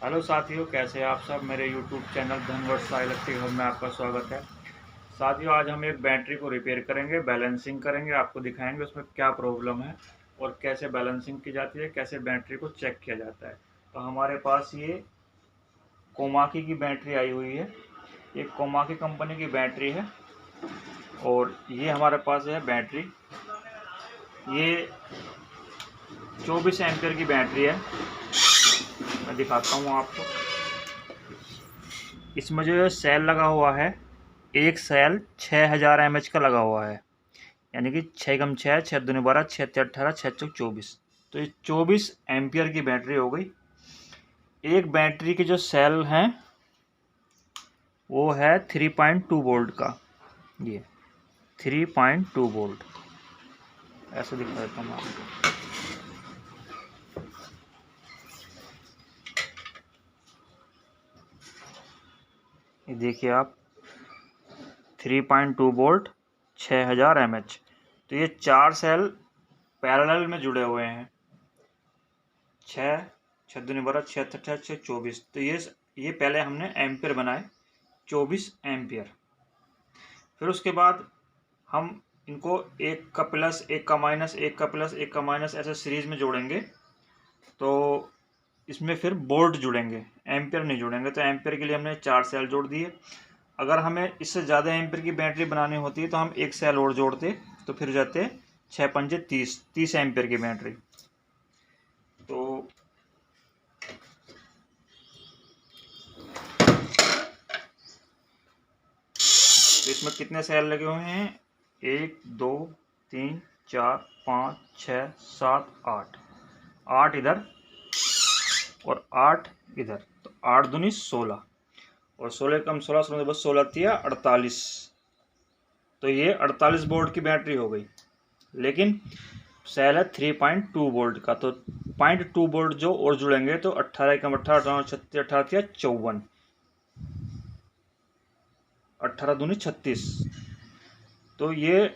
Hello साथियों, कैसे हैं आप सब। मेरे यूट्यूब चैनल धनवर्ष इलेक्ट्रिक हब में आपका स्वागत है। साथियों, आज हम एक बैटरी को रिपेयर करेंगे, बैलेंसिंग करेंगे, आपको दिखाएंगे उसमें क्या प्रॉब्लम है और कैसे बैलेंसिंग की जाती है, कैसे बैटरी को चेक किया जाता है। तो हमारे पास ये कोमाकी की बैटरी आई हुई है, ये कोमाकी कंपनी की बैटरी है और ये हमारे पास है बैटरी। ये 24 एम्पियर की बैटरी है। मैं दिखाता हूँ आपको। इसमें जो सेल लगा हुआ है, एक सेल 6000 mAh का लगा हुआ है, यानी कि 6 कम 6 6 दूनी 12 6 3 18 6 चौक 24। तो ये 24 एम्पियर की बैटरी हो गई। एक बैटरी के जो सेल हैं वो है 3.2 वोल्ट का। ये 3.2 वोल्ट ऐसे दिखा देता हूँ आपको। ये देखिए आप, 3.2 वोल्ट 6000 mAh। तो ये 4 सेल पैरेलल में जुड़े हुए हैं, 6 6 दूनी 12 6 18 6 24। तो ये पहले हमने एम्पियर बनाए 24 एम्पियर। फिर उसके बाद हम इनको एक का प्लस, एक का माइनस, एक का प्लस, एक का माइनस ऐसे सीरीज में जोड़ेंगे। तो इसमें फिर वोल्ट जुड़ेंगे, एम्पियर नहीं जुड़ेंगे। तो एम्पियर के लिए हमने 4 सेल जोड़ दिए। अगर हमें इससे ज़्यादा एम्पियर की बैटरी बनानी होती है तो हम एक सेल और जोड़ते, तो फिर जाते 6 पंजे 30 एम्पियर की बैटरी। तो इसमें कितने सेल लगे हुए हैं? 1 2 3 4 5 6 7 8, 8 इधर और 8 इधर। तो 8 दूनी 16 और 16 कम 16 16 बस 16 तिया 48। तो ये 48 वोल्ट की बैटरी हो गई। लेकिन सेल है 3.2 वोल्ट का, तो 0.2 वोल्ट जो और जुड़ेंगे तो 18 कम 18 36 18 तिया 54, 18 दूनी 36। तो ये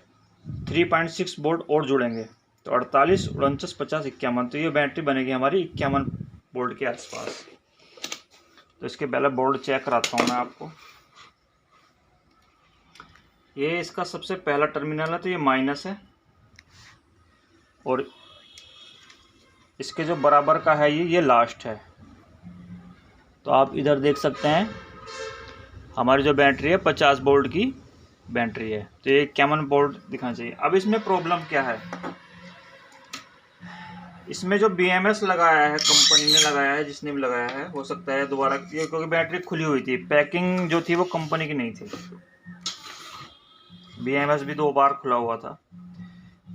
3.6 वोल्ट और जुड़ेंगे तो 48 49 50 51। तो ये बैटरी बनेगी हमारी 51 वोल्ट के आसपास। तो इसके पहले बोर्ड चेक कराता हूँ मैं आपको। ये इसका सबसे पहला टर्मिनल है, तो ये माइनस है और इसके जो बराबर का है ये लास्ट है। तो आप इधर देख सकते हैं हमारी जो बैटरी है 50 वोल्ट की बैटरी है। तो ये 51 वोल्ट दिखाना चाहिए। अब इसमें प्रॉब्लम क्या है, इसमें जो BMS लगाया है, कंपनी ने लगाया है, जिसने भी लगाया है, हो सकता है दोबारा, ये क्योंकि बैटरी खुली हुई थी, पैकिंग जो थी वो कंपनी की नहीं थी, BMS भी 2 बार खुला हुआ था।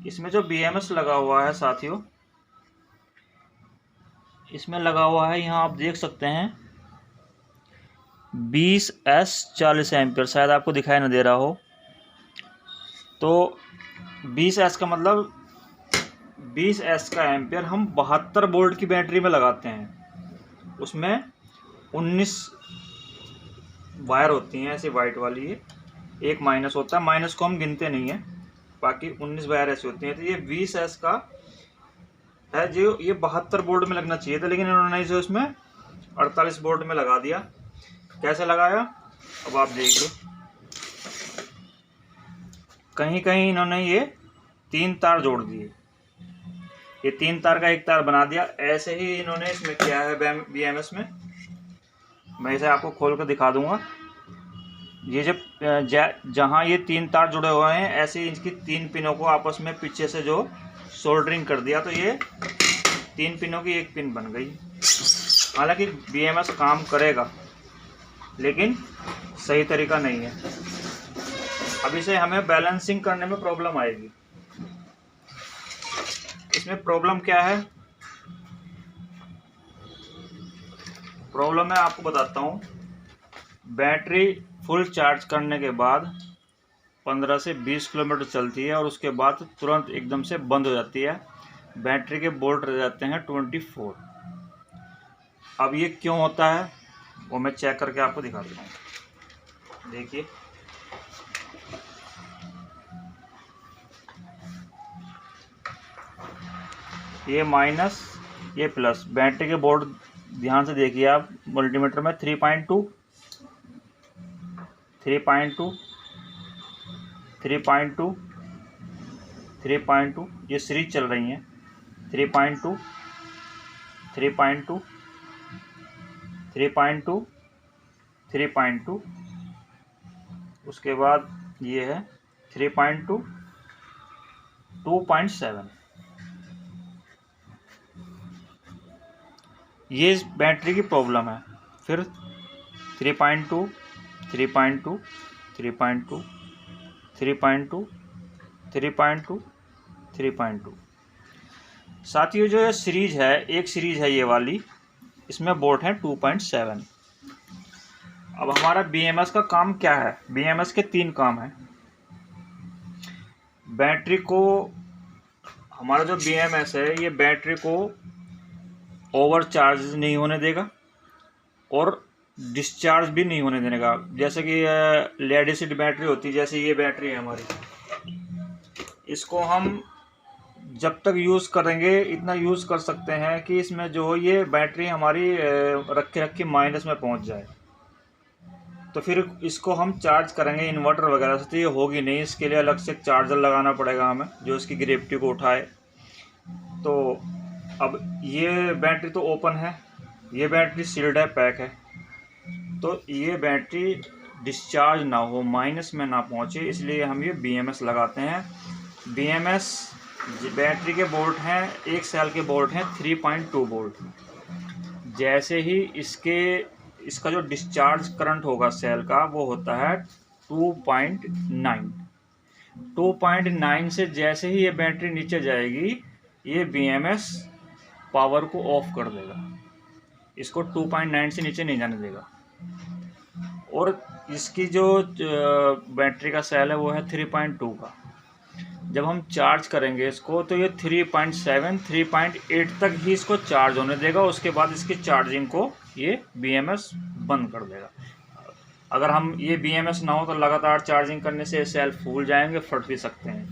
इसमें जो BMS लगा हुआ है साथियों, इसमें लगा हुआ है, यहाँ आप देख सकते हैं 20S 40 एम्पियर, शायद आपको दिखाई ना दे रहा हो। तो 20S का मतलब 20S का एम्पियर हम 72 वोल्ट की बैटरी में लगाते हैं। उसमें 19 वायर होती हैं ऐसी वाइट वाली, ये एक माइनस होता है, माइनस को हम गिनते नहीं है, बाकी 19 वायर ऐसी होती हैं। तो ये 20S का है जो ये 72 वोल्ट में लगना चाहिए था, लेकिन इन्होंने इसे उसमें 48 वोल्ट में लगा दिया। कैसे लगाया अब आप देखिए, कहीं कहीं इन्होंने ये 3 तार जोड़ दिए, ये 3 तार का एक तार बना दिया। ऐसे ही इन्होंने इसमें किया है BMS में। मैं इसे आपको खोल कर दिखा दूंगा। ये जब जहाँ ये 3 तार जुड़े हुए हैं, ऐसे ही इनकी 3 पिनों को आपस में पीछे से जो सोल्डरिंग कर दिया, तो ये 3 पिनों की एक पिन बन गई। हालांकि BMS काम करेगा लेकिन सही तरीका नहीं है। अब इसे हमें बैलेंसिंग करने में प्रॉब्लम आएगी। इसमें प्रॉब्लम क्या है, प्रॉब्लम मैं आपको बताता हूँ। बैटरी फुल चार्ज करने के बाद 15 से 20 किलोमीटर चलती है और उसके बाद तुरंत एकदम से बंद हो जाती है। बैटरी के वोल्ट रह जाते हैं 24। अब ये क्यों होता है वो मैं चेक करके आपको दिखाता हूँ। देखिए, ये माइनस, ये प्लस, बैटरी के बोर्ड ध्यान से देखिए आप मल्टीमीटर में 3.2 3.2 3.2 3.2 ये सीरीज चल रही हैं। 3.2 3.2 3.2 3.2, उसके बाद ये है 3.2 2.7। ये इस बैटरी की प्रॉब्लम है। फिर 3.2 3.2 3.2 3.2 3.2 3.2। साथियों जो ये सीरीज है, एक सीरीज है ये वाली, इसमें बोल्ट है 2.7। अब हमारा BMS का काम क्या है? BMS के 3 काम हैं। बैटरी को, हमारा जो BMS है ये बैटरी को ओवर चार्ज नहीं होने देगा और डिस्चार्ज भी नहीं होने देगा। जैसे कि लेड एसिड बैटरी होती है, जैसे ये बैटरी है हमारी, इसको हम जब तक यूज़ करेंगे इतना यूज़ कर सकते हैं कि इसमें जो ये बैटरी हमारी रखे माइनस में पहुंच जाए। तो फिर इसको हम चार्ज करेंगे इन्वर्टर वगैरह से, तो ये होगी नहीं। इसके लिए अलग से चार्जर लगाना पड़ेगा हमें, जो इसकी ग्रेविटी को उठाए। तो अब ये बैटरी तो ओपन है, ये बैटरी सील्ड है, पैक है। तो ये बैटरी डिस्चार्ज ना हो, माइनस में ना पहुंचे, इसलिए हम ये BMS लगाते हैं। BMS बैटरी के बोल्ट हैं, एक सेल के बोल्ट हैं 3.2 वोल्ट। जैसे ही इसका जो डिस्चार्ज करंट होगा सेल का, वो होता है 2.9। 2.9 से जैसे ही ये बैटरी नीचे जाएगी, ये BMS पावर को ऑफ कर देगा, इसको 2.9 से नीचे नहीं जाने देगा। और इसकी जो बैटरी का सेल है वो है 3.2 का। जब हम चार्ज करेंगे इसको तो ये 3.7 3.8 तक ही इसको चार्ज होने देगा। उसके बाद इसकी चार्जिंग को ये BMS बंद कर देगा। अगर हम ये BMS ना हो तो लगातार चार्जिंग करने से सेल फूल जाएंगे, फट भी सकते हैं।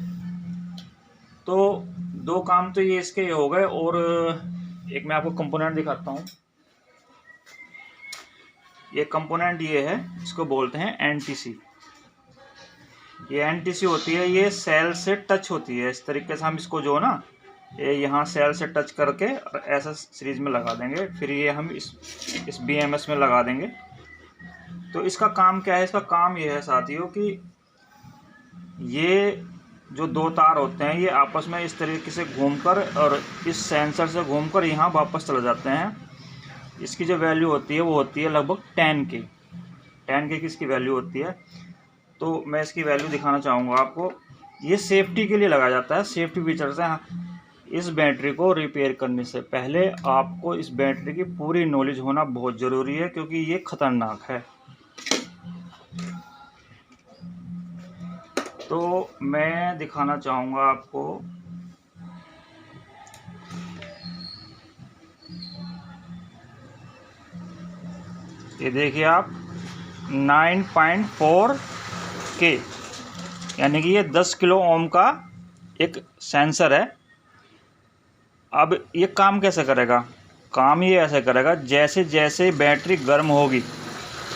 तो 2 काम तो ये इसके हो गए। और एक मैं आपको कंपोनेंट दिखाता हूँ। ये कंपोनेंट ये है, इसको बोलते हैं NTC। ये NTC होती है, ये सेल से टच होती है। इस तरीके से हम इसको जो ना, ये यहाँ सेल से टच करके और ऐसा सीरीज में लगा देंगे। फिर ये हम इस BMS में लगा देंगे। तो इसका काम क्या है? इसका काम ये है साथियों कि ये जो 2 तार होते हैं ये आपस में इस तरीके से घूमकर और इस सेंसर से घूमकर यहाँ वापस चले जाते हैं। इसकी जो वैल्यू होती है वो होती है लगभग 10K की इसकी वैल्यू होती है। तो मैं इसकी वैल्यू दिखाना चाहूँगा आपको। ये सेफ्टी के लिए लगाया जाता है, सेफ्टी फीचर्स हैं। इस बैटरी को रिपेयर करने से पहले आपको इस बैटरी की पूरी नॉलेज होना बहुत ज़रूरी है, क्योंकि ये ख़तरनाक है। तो मैं दिखाना चाहूँगा आपको। ये देखिए आप 9.4K, यानी कि ये 10 किलो ओम का एक सेंसर है। अब ये काम कैसे करेगा? काम ये ऐसे करेगा, जैसे जैसे बैटरी गर्म होगी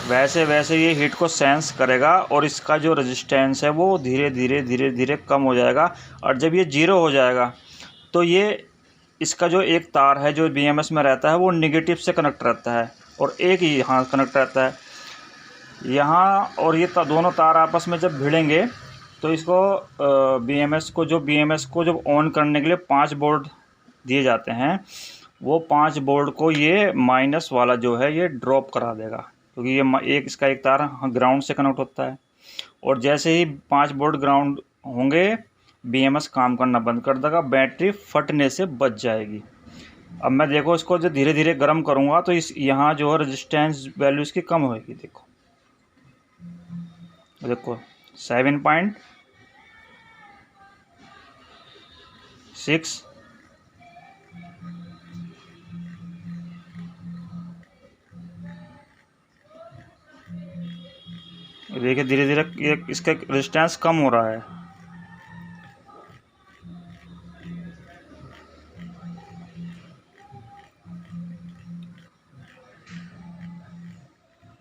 वैसे वैसे ये हीट को सेंस करेगा और इसका जो रेजिस्टेंस है वो धीरे धीरे कम हो जाएगा। और जब ये 0 हो जाएगा तो ये इसका जो एक तार है जो BMS में रहता है वो निगेटिव से कनेक्ट रहता है और एक ही यहाँ कनेक्ट रहता है यहाँ। और ये दोनों तार आपस में जब भिड़ेंगे तो इसको BMS को जब ऑन करने के लिए 5 बोल्ट दिए जाते हैं, वो 5 बोल्ट को ये माइनस वाला जो है ये ड्रॉप करा देगा, क्योंकि ये इसका एक तार ग्राउंड से कनेक्ट होता है। और जैसे ही 5 बोल्ट ग्राउंड होंगे BMS काम करना बंद कर देगा, बैटरी फटने से बच जाएगी। अब मैं देखो इसको जो धीरे धीरे गर्म करूँगा तो इस यहाँ जो है रेजिस्टेंस वैल्यू इसकी कम होगी। देखो 7.6। देखिए धीरे धीरे ये इसका रेजिस्टेंस कम हो रहा है।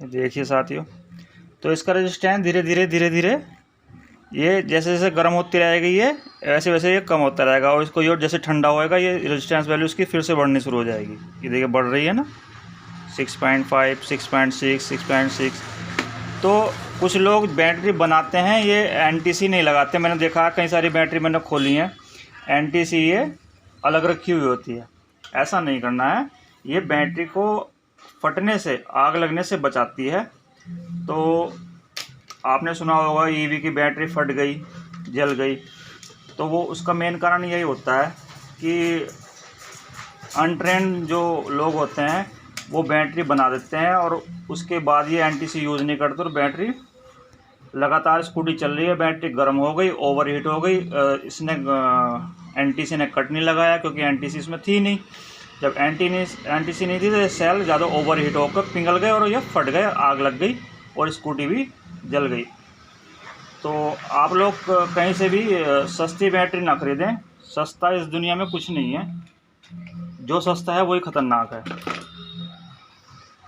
देखिए साथियों, तो इसका रेजिस्टेंस धीरे धीरे ये जैसे जैसे गर्म होती रहेगी ये वैसे वैसे ये कम होता रहेगा, और इसको ये जैसे ठंडा होएगा ये रेजिस्टेंस वैल्यू इसकी फिर से बढ़नी शुरू हो जाएगी। ये देखिए बढ़ रही है ना, 6.5, 6.6, 6.6। तो कुछ लोग बैटरी बनाते हैं ये NTC नहीं लगाते, मैंने देखा कई सारी बैटरी मैंने खोली हैं NTC ये अलग रखी हुई होती है। ऐसा नहीं करना है, ये बैटरी को फटने से, आग लगने से बचाती है। तो आपने सुना होगा EV की बैटरी फट गई, जल गई, तो वो उसका मेन कारण यही होता है कि अनट्रेंड जो लोग होते हैं वो बैटरी बना देते हैं और उसके बाद ये NTC यूज़ नहीं करते, और बैटरी लगातार स्कूटी चल रही है, बैटरी गर्म हो गई, ओवरहीट हो गई। इसने NTC ने कट नहीं लगाया क्योंकि NTC इसमें थी नहीं। जब NTC नहीं थी तो ये सेल ज़्यादा ओवरहीट होकर पिघल गए और ये फट गए, आग लग गई और स्कूटी भी जल गई। तो आप लोग कहीं से भी सस्ती बैटरी ना खरीदें, सस्ता इस दुनिया में कुछ नहीं है, जो सस्ता है वही ख़तरनाक है।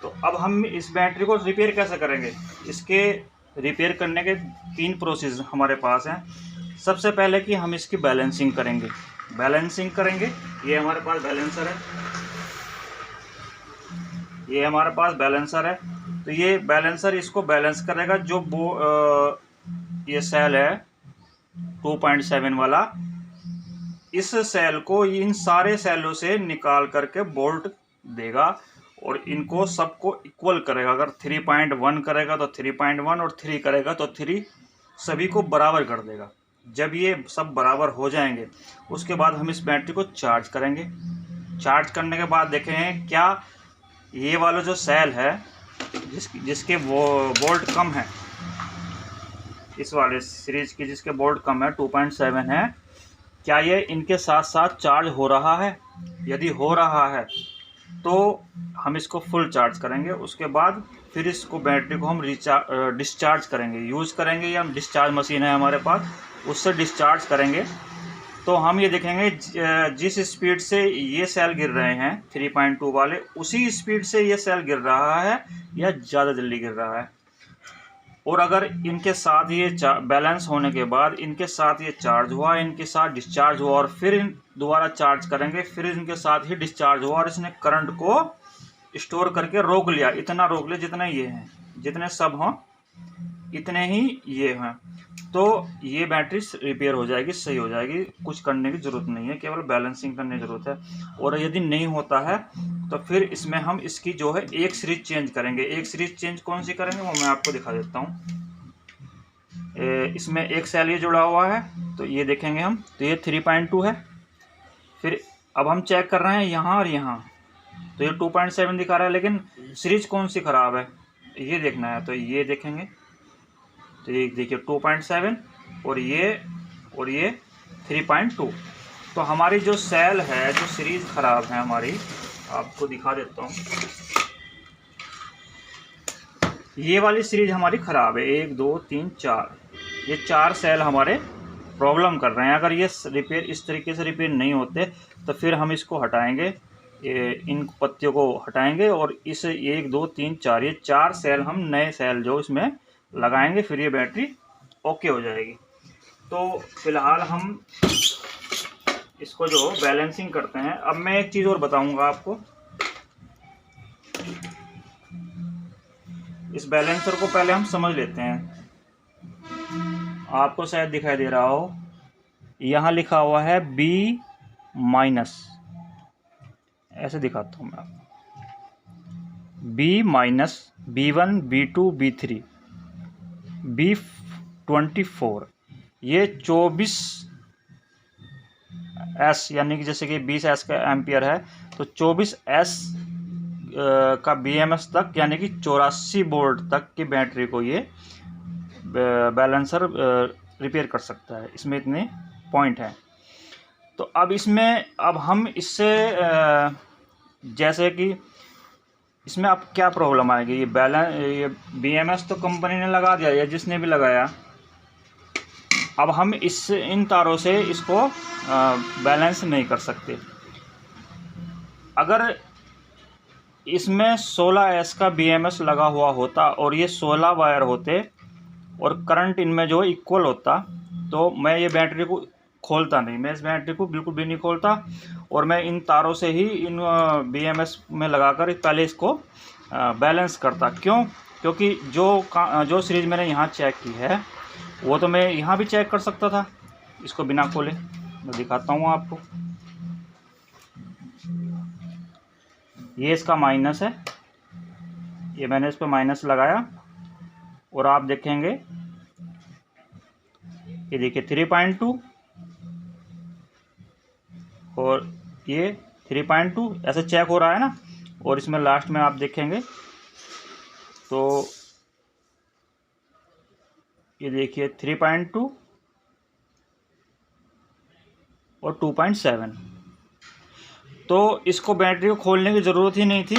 तो अब हम इस बैटरी को रिपेयर कैसे करेंगे? इसके रिपेयर करने के 3 प्रोसेस हमारे पास हैं। सबसे पहले कि हम इसकी बैलेंसिंग करेंगे। ये हमारे पास बैलेंसर है, ये हमारे पास बैलेंसर है। तो ये बैलेंसर इसको बैलेंस करेगा। जो ये सेल है 2.7 वाला, इस सेल को इन सारे सेलों से निकाल करके बोल्ट देगा और इनको सबको इक्वल करेगा। अगर 3.1 करेगा तो 3.1 और 3 करेगा तो 3, सभी को बराबर कर देगा। जब ये सब बराबर हो जाएंगे उसके बाद हम इस बैटरी को चार्ज करेंगे। चार्ज करने के बाद देखें क्या ये वाला जो सेल है जिसके वो वोल्ट कम है, इस वाले सीरीज की जिसके वोल्ट कम है 2.7 है, क्या ये इनके साथ साथ चार्ज हो रहा है? यदि हो रहा है तो हम इसको फुल चार्ज करेंगे। उसके बाद फिर इसको बैटरी को हम डिस्चार्ज करेंगे, यूज़ करेंगे, या डिस्चार्ज मशीन है हमारे पास उससे डिस्चार्ज करेंगे। तो हम ये देखेंगे जिस स्पीड से ये सेल गिर रहे हैं 3.2 वाले, उसी स्पीड से ये सेल गिर रहा है या ज़्यादा जल्दी गिर रहा है। और अगर इनके साथ ये बैलेंस होने के बाद इनके साथ ये चार्ज हुआ, इनके साथ डिस्चार्ज हुआ और फिर दोबारा चार्ज करेंगे, फिर इनके साथ ही डिस्चार्ज हुआ और इसने करंट को स्टोर करके रोक लिया, इतना रोक लिया जितना ये हैं, जितने सब हों इतने ही ये हैं, तो ये बैटरी रिपेयर हो जाएगी, सही हो जाएगी। कुछ करने की ज़रूरत नहीं है, केवल बैलेंसिंग करने की ज़रूरत है। और यदि नहीं होता है तो फिर इसमें हम इसकी जो है एक सीरीज चेंज करेंगे। एक सीरीज चेंज कौन सी करेंगे वो मैं आपको दिखा देता हूँ। इसमें एक सेल ये जुड़ा हुआ है, तो ये देखेंगे हम, तो ये 3.2 है। फिर अब हम चेक कर रहे हैं यहाँ और यहाँ, तो ये 2.7 दिखा रहा है, लेकिन सीरीज कौन सी ख़राब है ये देखना है। तो ये देखेंगे, तो ये देखिए 2.7 और ये 3.2। तो हमारी जो सेल है, जो सीरीज ख़राब है हमारी, आपको दिखा देता हूँ। ये वाली सीरीज हमारी ख़राब है, 1 2 3 4, ये 4 सेल हमारे प्रॉब्लम कर रहे हैं। अगर ये रिपेयर इस तरीके से रिपेयर नहीं होते तो फिर हम इसको हटाएंगे, इन पत्तियों को हटाएंगे और इस 1 2 3 4 ये 4 सेल हम नए सेल जो इसमें लगाएंगे, फिर ये बैटरी ओके हो जाएगी। तो फिलहाल हम इसको जो बैलेंसिंग करते हैं। अब मैं एक चीज़ और बताऊंगा आपको, इस बैलेंसर को पहले हम समझ लेते हैं। आपको शायद दिखाई दे रहा हो, यहाँ लिखा हुआ है B-, ऐसे दिखाता हूँ मैं आपको, B-, B1, B2, B3, B24, ये 24S यानी कि जैसे कि 20S का एम्पियर है तो 24S का BMS तक यानी कि 84 वोल्ट तक की बैटरी को ये बैलेंसर रिपेयर कर सकता है। इसमें इतने पॉइंट हैं। तो अब इसमें अब हम इससे जैसे कि इसमें अब क्या प्रॉब्लम आएगी, ये BMS तो कंपनी ने लगा दिया, या जिसने भी लगाया। अब हम इन तारों से इसको बैलेंस नहीं कर सकते। अगर इसमें 16S का BMS लगा हुआ होता और ये 16 वायर होते और करंट इनमें जो इक्वल होता, तो मैं ये बैटरी को खोलता नहीं, मैं इस बैटरी को बिल्कुल भी नहीं खोलता और मैं इन तारों से ही इन BMS में लगाकर पहले इसको बैलेंस करता। क्यों? क्योंकि जो सीरीज मैंने यहाँ चेक की है वो तो मैं यहाँ भी चेक कर सकता था इसको बिना खोले। मैं दिखाता हूँ आपको, ये इसका माइनस है, ये मैंने इस पर माइनस लगाया और आप देखेंगे ये देखिए 3.2 और ये 3.2 ऐसे चेक हो रहा है ना। और इसमें लास्ट में आप देखेंगे तो ये देखिए 3.2 और 2.7। तो इसको बैटरी को खोलने की ज़रूरत ही नहीं थी,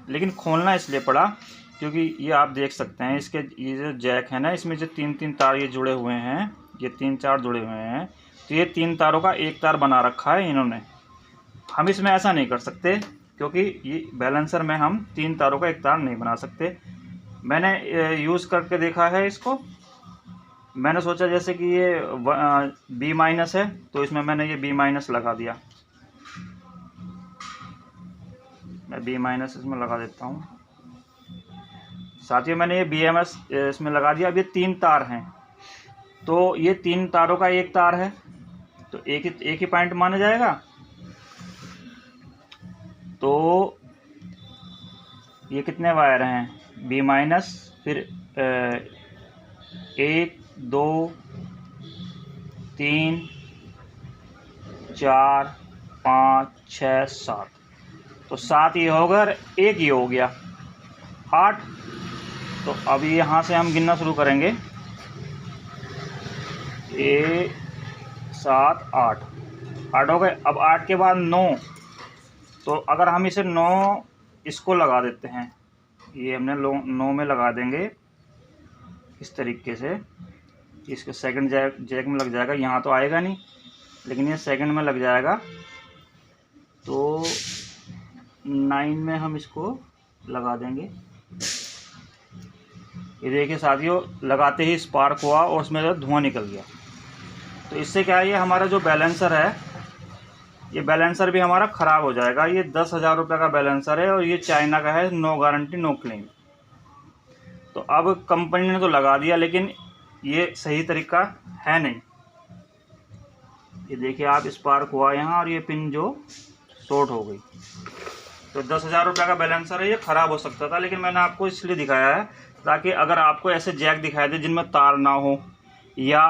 लेकिन खोलना इसलिए पड़ा क्योंकि ये आप देख सकते हैं इसके ये जो जैक है ना, इसमें जो 3 तार ये जुड़े हुए हैं, ये 3-4 जुड़े हुए हैं, तो ये 3 तारों का एक तार बना रखा है इन्होंने। हम इसमें ऐसा नहीं कर सकते क्योंकि ये बैलेंसर में हम 3 तारों का एक तार नहीं बना सकते। मैंने यूज़ करके देखा है इसको, मैंने सोचा जैसे कि ये B- है तो इसमें मैंने ये B- लगा दिया। मैं B- इसमें लगा देता हूँ। साथियों मैंने ये BMS इसमें लगा दिया। अब ये 3 तार हैं तो ये 3 तारों का एक तार है तो एक ही पॉइंट माना जाएगा। तो ये कितने वायर हैं? B- फिर 1 2 3 4 5 6 7, तो 7 ये हो गया, एक ये हो गया 8। तो अभी यहाँ से हम गिनना शुरू करेंगे, 1 7 8 8 हो गए। अब 8 के बाद 9, तो अगर हम इसे 9 इसको लगा देते हैं, ये हमने 9 में लगा देंगे इस तरीके से, इसके सेकंड जैक में लग जाएगा, यहाँ तो आएगा नहीं लेकिन ये सेकंड में लग जाएगा। तो 9 में हम इसको लगा देंगे। ये देखिए साथियों, लगाते ही स्पार्क हुआ और उसमें जो धुआं निकल गया। तो इससे क्या है, ये हमारा जो बैलेंसर है, ये बैलेंसर भी हमारा ख़राब हो जाएगा। ये 10,000 रुपये का बैलेंसर है और ये चाइना का है, नो गारंटी नो क्लेम। तो अब कंपनी ने तो लगा दिया लेकिन ये सही तरीका है नहीं। ये देखिए आप, स्पार्क हुआ यहाँ और ये पिन जो शॉर्ट हो गई। तो 10,000 रुपये का बैलेंसर है, ये ख़राब हो सकता था, लेकिन मैंने आपको इसलिए दिखाया है ताकि अगर आपको ऐसे जैक दिखाई दे जिनमें तार ना हो या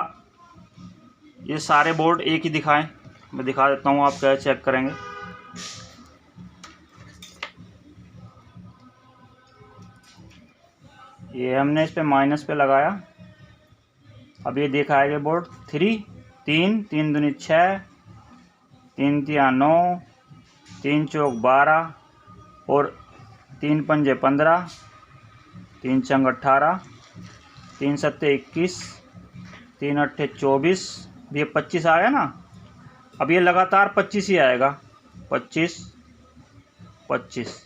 ये सारे बोर्ड एक ही दिखाएं। मैं दिखा देता हूँ, आप क्या चेक करेंगे। ये हमने इस पे माइनस पे लगाया, अब ये दिखाएगा बोर्ड 3 3 दूनी 6 3 तिया 9 3 चौक 12 और 3 पंजे 15 3 चंग 18 3 सत्ते 21 3 अट्ठे 24, ये 25 आ गया ना। अब ये लगातार 25 ही आएगा, 25 25।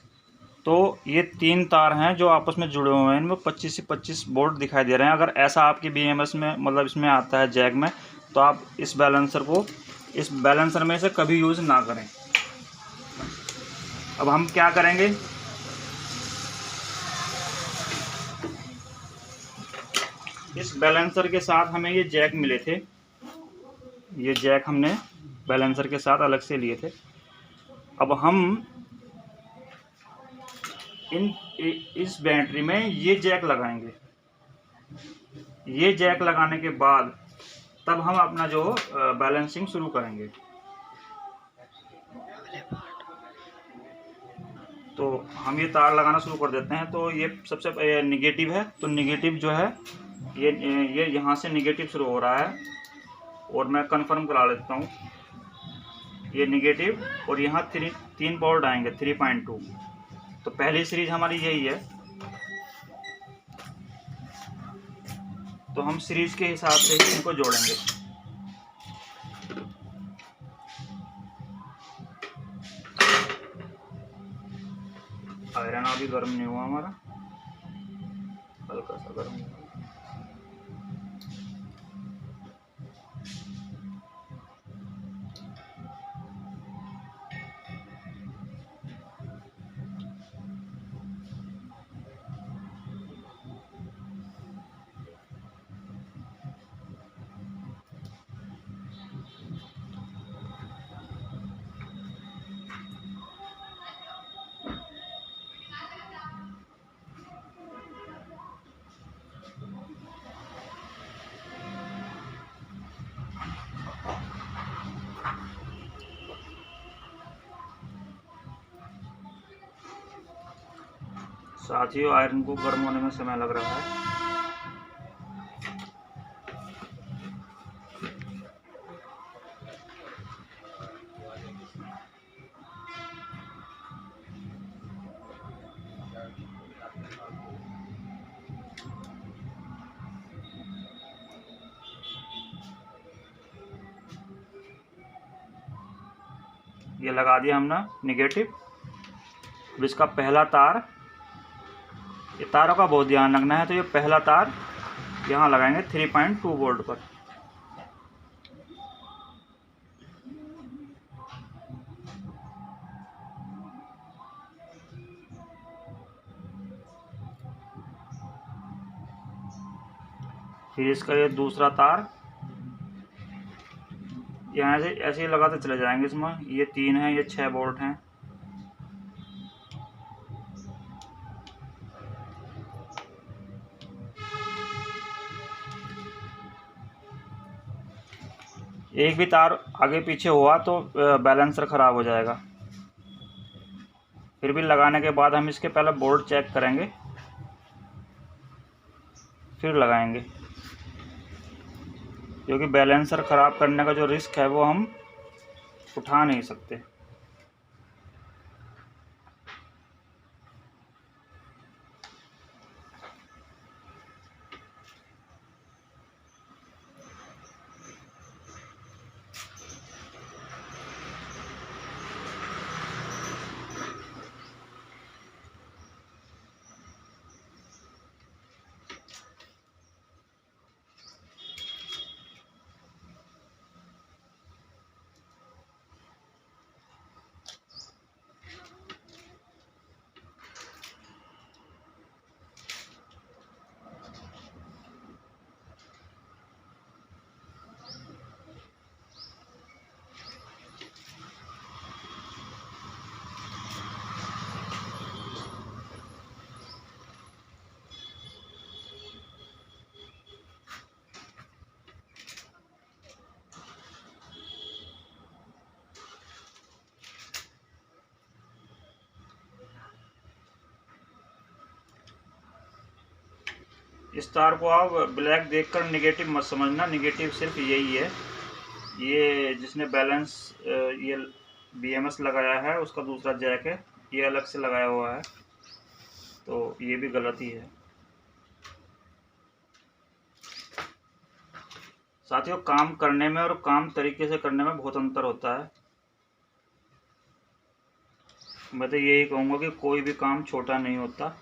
तो ये 3 तार हैं जो आपस में जुड़े हुए हैं, इनमें 25 से 25 बोल्ट दिखाई दे रहे हैं। अगर ऐसा आपकी BMS में मतलब इसमें आता है जैक में, तो आप इस बैलेंसर में से कभी यूज़ ना करें। अब हम क्या करेंगे, इस बैलेंसर के साथ हमें ये जैक मिले थे, ये जैक हमने बैलेंसर के साथ अलग से लिए थे। अब हम इस बैटरी में ये जैक लगाएंगे। ये जैक लगाने के बाद तब हम अपना जो बैलेंसिंग शुरू करेंगे। तो हम ये तार लगाना शुरू कर देते हैं। तो ये सबसे निगेटिव है, तो निगेटिव जो है ये यहाँ से निगेटिव शुरू हो रहा है और मैं कंफर्म करा लेता हूँ। ये निगेटिव और यहाँ 3 बोल्ट आएंगे 3.2। तो पहली सीरीज हमारी यही है, तो हम सीरीज के हिसाब से ही इनको जोड़ेंगे। आयरन गर्म नहीं हुआ हमारा, हल्का सा गर्म हुआ। साथियों, आयरन को गर्म होने में समय लग रहा है। ये लगा दिया हमने निगेटिव। अब इसका पहला तार, ये तारों का बहुत ध्यान रखना है। तो ये पहला तार यहाँ लगाएंगे 3.2 वोल्ट पर। फिर इसका ये दूसरा तार यहाँ से ऐसे ही लगाते चले जाएंगे। इसमें ये 3 है, ये 6 वोल्ट हैं। एक भी तार आगे पीछे हुआ तो बैलेंसर ख़राब हो जाएगा। फिर भी लगाने के बाद हम इसके पहले बोर्ड चेक करेंगे, फिर लगाएंगे, क्योंकि बैलेंसर ख़राब करने का जो रिस्क है वो हम उठा नहीं सकते। इस तार को आप ब्लैक देखकर निगेटिव मत समझना। निगेटिव सिर्फ यही है, ये जिसने बैलेंस ये BMS लगाया है उसका दूसरा जैक है, ये अलग से लगाया हुआ है, तो ये भी गलती है। साथियों, काम करने में और काम तरीके से करने में बहुत अंतर होता है। मैं तो यही कहूँगा कि कोई भी काम छोटा नहीं होता,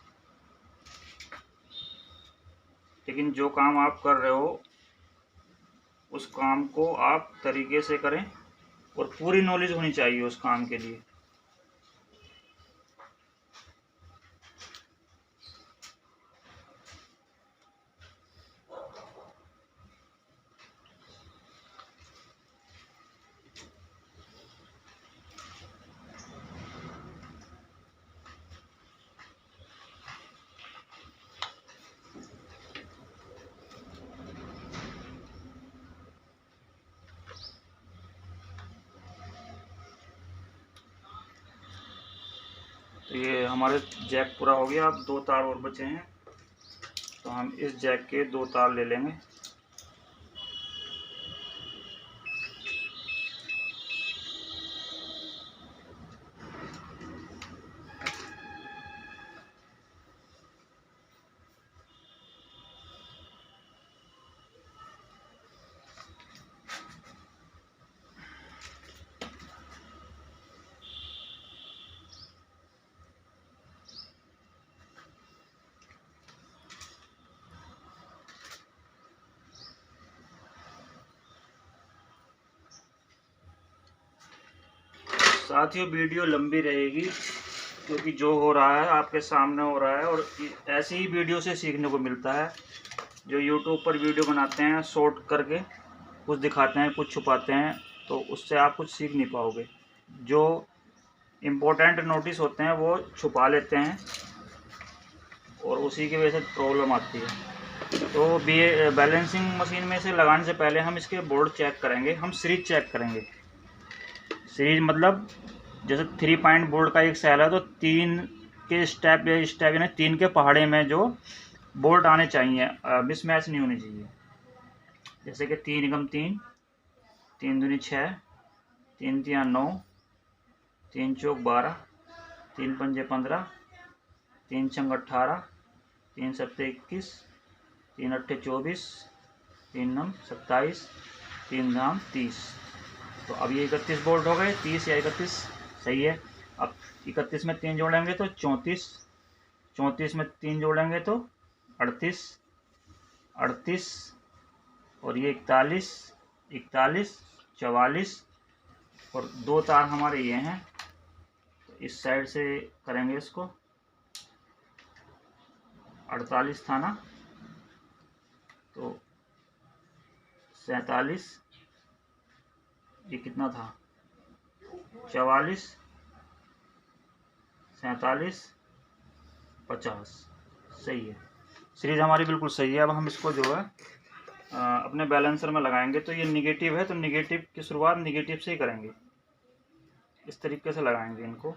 लेकिन जो काम आप कर रहे हो उस काम को आप तरीके से करें और पूरी नॉलेज होनी चाहिए उस काम के लिए। तो ये हमारे जैक पूरा हो गया। अब 2 तार और बचे हैं, तो हम इस जैक के 2 तार ले लेंगे। साथियों वीडियो लंबी रहेगी क्योंकि जो हो रहा है आपके सामने हो रहा है, और ऐसी ही वीडियो से सीखने को मिलता है। जो यूट्यूब पर वीडियो बनाते हैं शॉर्ट करके, कुछ दिखाते हैं कुछ छुपाते हैं, तो उससे आप कुछ सीख नहीं पाओगे। जो इम्पोर्टेंट नोटिस होते हैं वो छुपा लेते हैं और उसी की वजह से प्रॉब्लम आती है। तो बैलेंसिंग मशीन में से लगाने से पहले हम इसके बोर्ड चेक करेंगे, हम सीरीज चेक करेंगे। सीरीज मतलब जैसे 3 पॉइंट बोर्ड का एक सेल है तो 3 के स्टेप यानी 3 के पहाड़े में जो बोल्ट आने चाहिए, मिसमैच नहीं होनी चाहिए। जैसे कि 3 एकम 3, 3 दूनी 6, 3 तिया 9, 3 चौक 12, 3 पंजे 15, 3 छंग 18, 3 सत्ते 21, 3 अट्ठे 24, 3 नम 27, 3 धाम 30। तो अब ये 31 बोल्ट हो गए, 30 या 31 सही है। अब 31 में 3 जोड़ेंगे तो 34, 34 में 3 जोड़ेंगे तो 38, 38 और ये 41, 41, 44 और 2 तार हमारे ये हैं। तो इस साइड से करेंगे इसको। 48 था ना, तो 47, ये कितना था 44, 47, 50 सही है। सीरीज हमारी बिल्कुल सही है। अब हम इसको जो है अपने बैलेंसर में लगाएंगे। तो ये निगेटिव है तो निगेटिव की शुरुआत निगेटिव से ही करेंगे। इस तरीके से लगाएंगे इनको,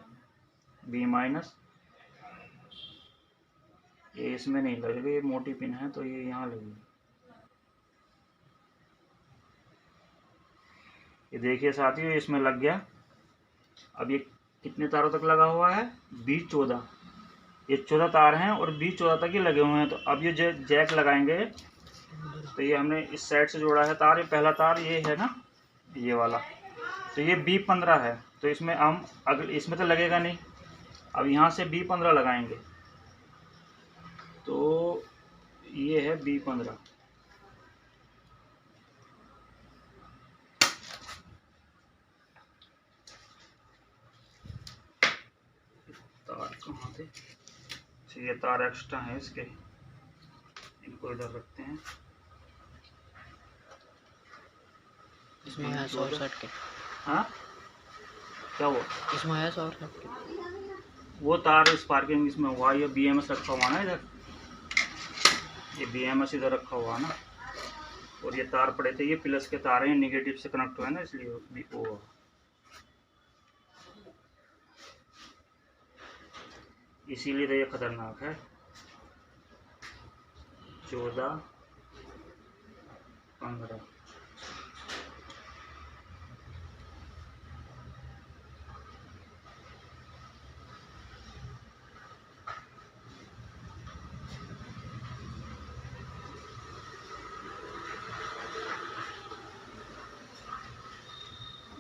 बी माइनस। ये इसमें नहीं लगेगा, ये मोटी पिन है तो ये यहाँ लगेगी। ये देखिए साथियों, इसमें लग गया। अब ये कितने तारों तक लगा हुआ है, 20-14। ये 14 तार हैं और 20-14 तक ही लगे हुए हैं। तो अब ये जैक लगाएंगे। तो ये हमने इस साइड से जोड़ा है तार, ये पहला तार ये है ना, ये वाला। तो ये B15 है, तो इसमें हम अगर इसमें तो लगेगा नहीं। अब यहाँ से B15 लगाएंगे। तो ये है B15। तार कहाँ थे, ये तार एक्स्ट्रा है इसके, इनको इधर रखते हैं। इसमें है 160 के। हाँ क्या हुआ, इसमें है 160 के। वो तार स्पार्किंग इसमें हुआ। ये BMS रखा हुआ ना इधर, ये BMS इधर रखा हुआ ना, और ये तार पड़े थे, ये प्लस के तार हैं, निगेटिव से कनेक्ट हुए ना, इसलिए भी वो। इसीलिए तो ये खतरनाक है। 14, 15।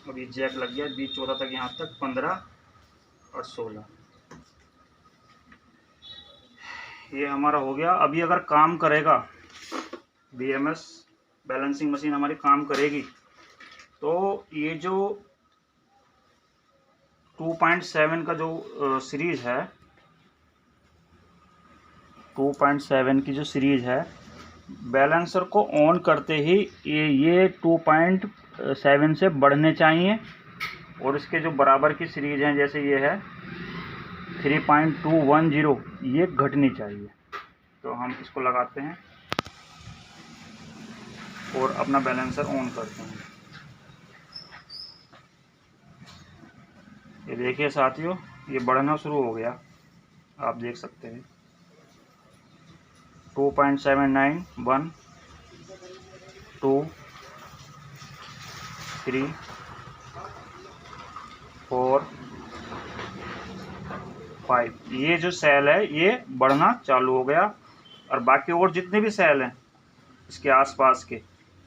अब ये जैक लग गया 20-14 तक, यहाँ तक 15 और 16। ये हमारा हो गया। अभी अगर काम करेगा BMS बैलेंसिंग मशीन हमारी काम करेगी, तो ये जो 2.7 का जो सीरीज है, 2.7 की जो सीरीज है, बैलेंसर को ऑन करते ही ये 2.7 से बढ़ने चाहिए। और इसके जो बराबर की सीरीज हैं, जैसे ये है 3.210, ये घटनी चाहिए। तो हम इसको लगाते हैं और अपना बैलेंसर ऑन करते हैं। ये देखिए साथियों, ये बढ़ना शुरू हो गया, आप देख सकते हैं। 2.79, 1, 2, 3, 4, 5। ये जो सेल है ये बढ़ना चालू हो गया। और बाकी और जितने भी सेल हैं इसके आसपास के,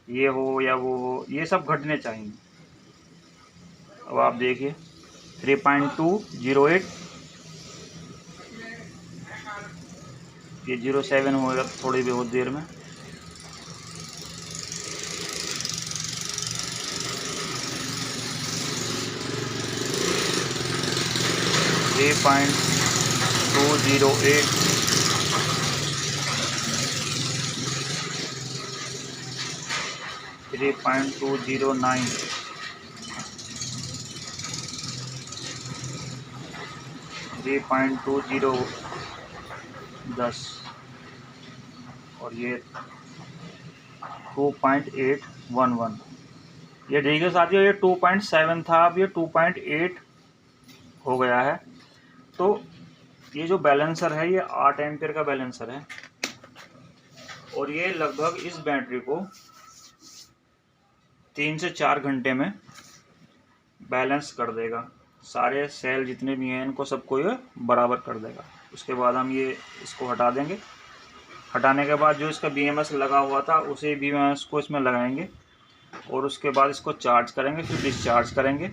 ये हो या वो हो, ये सब घटने चाहिए। अब आप देखिए 3.208, ये 07 होगा थोड़ी बहुत देर में। 3.208, 3.209, 3.2010 और ये 2.811। ये देखिए साथियों, ये 2.7 था, अब ये 2.8 हो गया है। तो ये जो बैलेंसर है ये 8 एम्पियर का बैलेंसर है और ये लगभग इस बैटरी को 3 से 4 घंटे में बैलेंस कर देगा। सारे सेल जितने भी हैं इनको सबको ये बराबर कर देगा। उसके बाद हम ये इसको हटा देंगे। हटाने के बाद जो इसका BMS लगा हुआ था उसी BMS को इसमें लगाएंगे और उसके बाद इसको चार्ज करेंगे, फिर डिस्चार्ज करेंगे।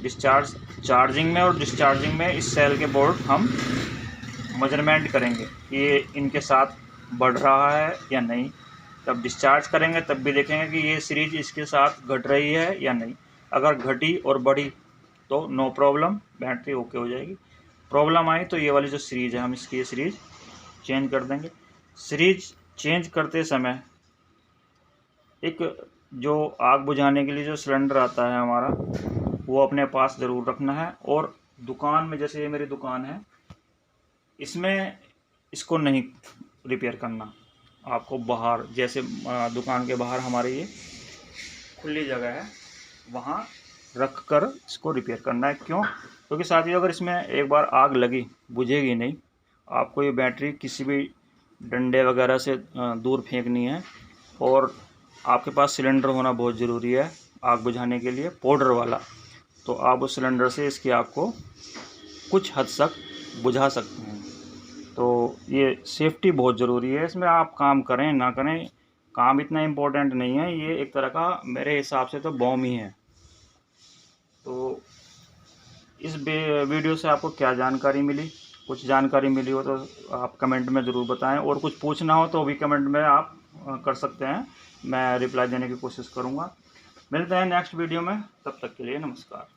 चार्जिंग में और डिस्चार्जिंग में इस सेल के बोर्ड हम मेजरमेंट करेंगे कि ये इनके साथ बढ़ रहा है या नहीं। तब डिस्चार्ज करेंगे तब भी देखेंगे कि ये सीरीज इसके साथ घट रही है या नहीं। अगर घटी और बढ़ी तो नो प्रॉब्लम, बैटरी ओके हो जाएगी। प्रॉब्लम आई तो ये वाली जो सीरीज है हम इसकी ये सीरीज चेंज कर देंगे। सीरीज चेंज करते समय एक जो आग बुझाने के लिए जो सिलेंडर आता है हमारा, वो अपने पास ज़रूर रखना है। और दुकान में, जैसे ये मेरी दुकान है, इसमें इसको नहीं रिपेयर करना। आपको बाहर, जैसे दुकान के बाहर हमारे ये खुली जगह है, वहाँ रख कर इसको रिपेयर करना है। क्यों? क्योंकि साथियों अगर इसमें एक बार आग लगी, बुझेगी नहीं। आपको ये बैटरी किसी भी डंडे वगैरह से दूर फेंकनी है और आपके पास सिलेंडर होना बहुत ज़रूरी है आग बुझाने के लिए, पाउडर वाला। तो आप उस सिलेंडर से इसकी आग को कुछ हद तक बुझा सकते हैं। तो ये सेफ्टी बहुत ज़रूरी है। इसमें आप काम करें ना करें, काम इतना इम्पोर्टेंट नहीं है। ये एक तरह का मेरे हिसाब से तो बॉम ही है। तो इस वीडियो से आपको क्या जानकारी मिली? कुछ जानकारी मिली हो तो आप कमेंट में ज़रूर बताएं, और कुछ पूछना हो तो भी कमेंट में आप कर सकते हैं। मैं रिप्लाई देने की कोशिश करूँगा। मिलते हैं नेक्स्ट वीडियो में, तब तक के लिए नमस्कार।